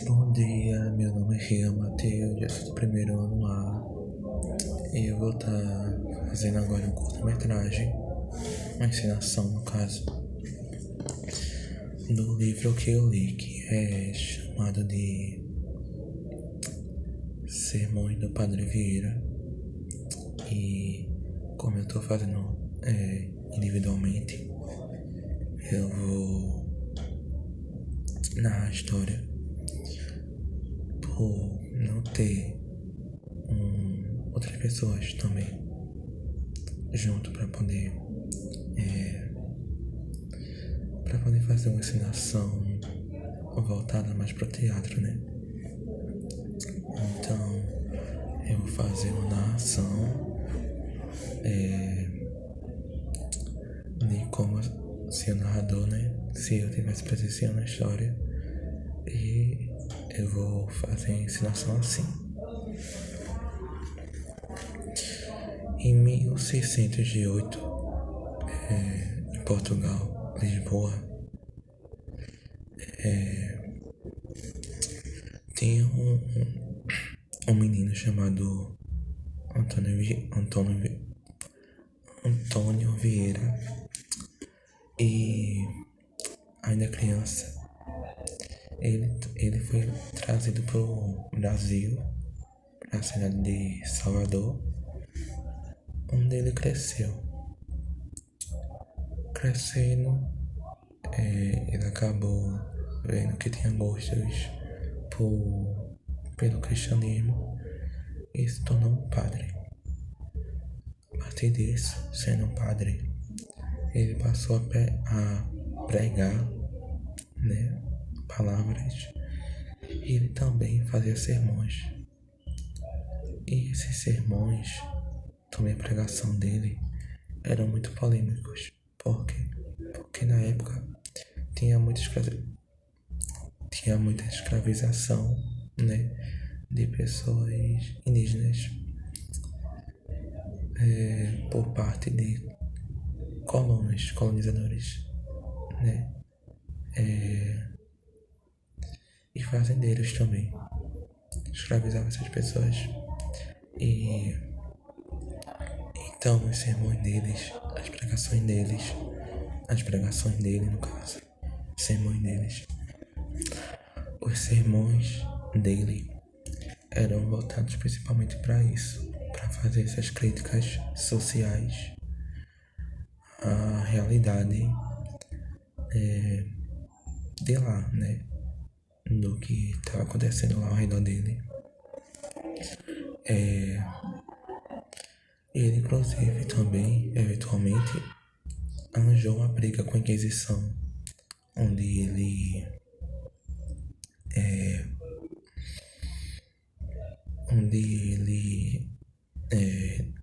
Bom dia, meu nome é Rian Matheus, eu sou do primeiro ano A e eu vou estar fazendo agora um curta-metragem, uma encenação no caso, do livro que eu li, que é chamado de Sermões do Padre Vieira. E como eu estou fazendo individualmente, eu vou narrar a história por não ter outras pessoas também junto para poder fazer uma encenação voltada mais pro teatro, né? Então eu vou fazer uma narração de como se o narrador, né? Se eu tivesse presenciando a história, e eu vou fazer a encenação assim. Em 1608, em Portugal, Lisboa, tinha um menino chamado Antônio Vieira, e ainda criança, ele foi trazido para o Brasil, para a cidade de Salvador, onde ele cresceu. Crescendo, ele acabou vendo que tinha gostos pelo cristianismo e se tornou um padre. A partir disso, sendo um padre, ele passou a pregar, né, palavras, e ele também fazia sermões. E esses sermões, também a pregação dele, eram muito polêmicos. Por quê? Porque na época tinha muita escravização, né, de pessoas indígenas por parte de colonizadores, né, e fazendeiros também. Escravizavam essas pessoas. E então os sermões deles, as pregações dele no caso, os sermões dele eram voltados principalmente para isso, para fazer essas críticas sociais à realidade de lá, né, do que estava acontecendo lá ao redor dele. Ele, inclusive, também, eventualmente, arranjou uma briga com a Inquisição, onde ele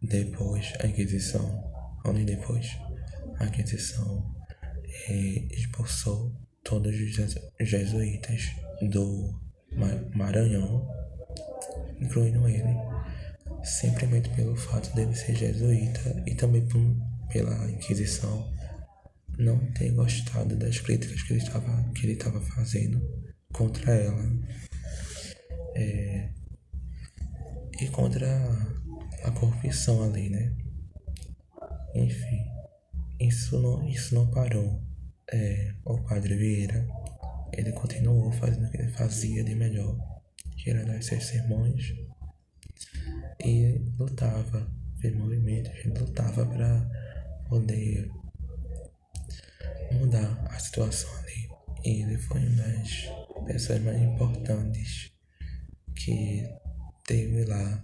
depois a Inquisição expulsou todos os jesuítas do Maranhão, incluindo ele, simplesmente pelo fato dele ser jesuíta e também pela Inquisição não ter gostado das críticas que ele estava fazendo contra ela, e contra a corrupção ali, né? Enfim, isso não parou. O Padre Vieira, ele continuou fazendo o que ele fazia de melhor, que era dar seus sermões, e lutava, fez movimentos, ele lutava para poder mudar a situação ali. E ele foi uma das pessoas mais importantes que teve lá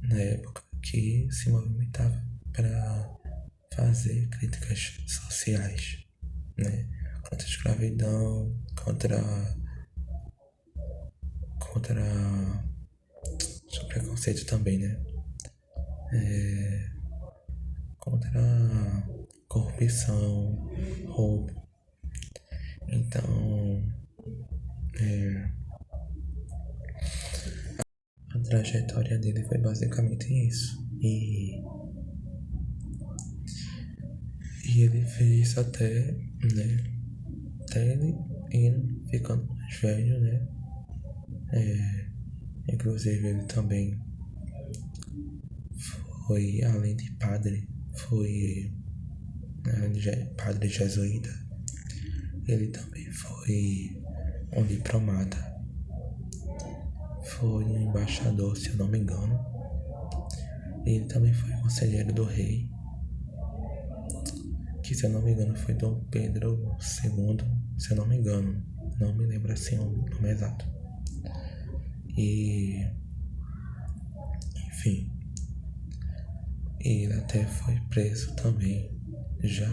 na época, que se movimentava para fazer críticas sociais, né, contra a escravidão, contra o preconceito também, né, contra a corrupção, roubo. Então, a trajetória dele foi basicamente isso. E ele fez até, né, até ele ir ficando mais velho, né, Inclusive ele também foi, além de padre, foi padre jesuíta. Ele também foi um diplomata, foi um embaixador, se eu não me engano. Ele também foi conselheiro do rei, que se eu não me engano foi Dom Pedro II, se eu não me engano, não me lembro assim o nome exato. E, enfim, ele até foi preso também, já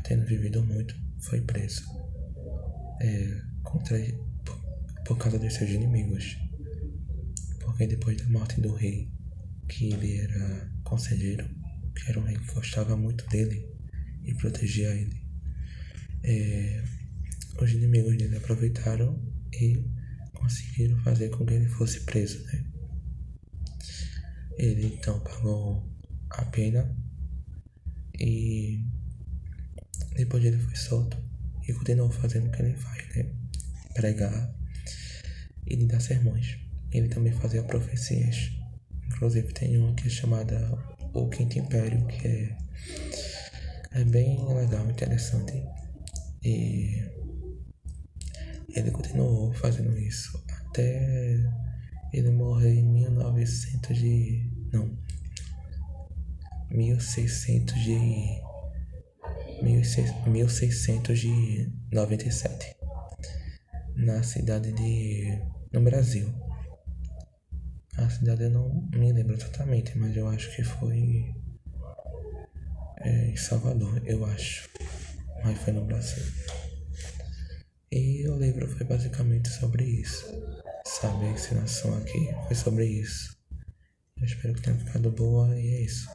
tendo vivido muito, foi preso contra, por causa dos seus inimigos. Porque depois da morte do rei, que ele era conselheiro, que era um rei que gostava muito dele e protegia ele, os inimigos dele aproveitaram e conseguiram fazer com que ele fosse preso, né? Ele então pagou a pena e depois ele foi solto e continuou fazendo o que ele faz, né? Pregar e dar sermões. Ele também fazia profecias. Inclusive tem uma que é chamada O Quinto Império, que é bem legal, interessante. E ele continuou fazendo isso até ele morrer em 1697, na cidade no Brasil. A cidade eu não me lembro exatamente, mas eu acho que foi em Salvador, eu acho, mas foi no Brasil. E o livro foi basicamente sobre isso, sabe? A ensinação aqui foi sobre isso. Eu espero que tenha ficado boa e é isso.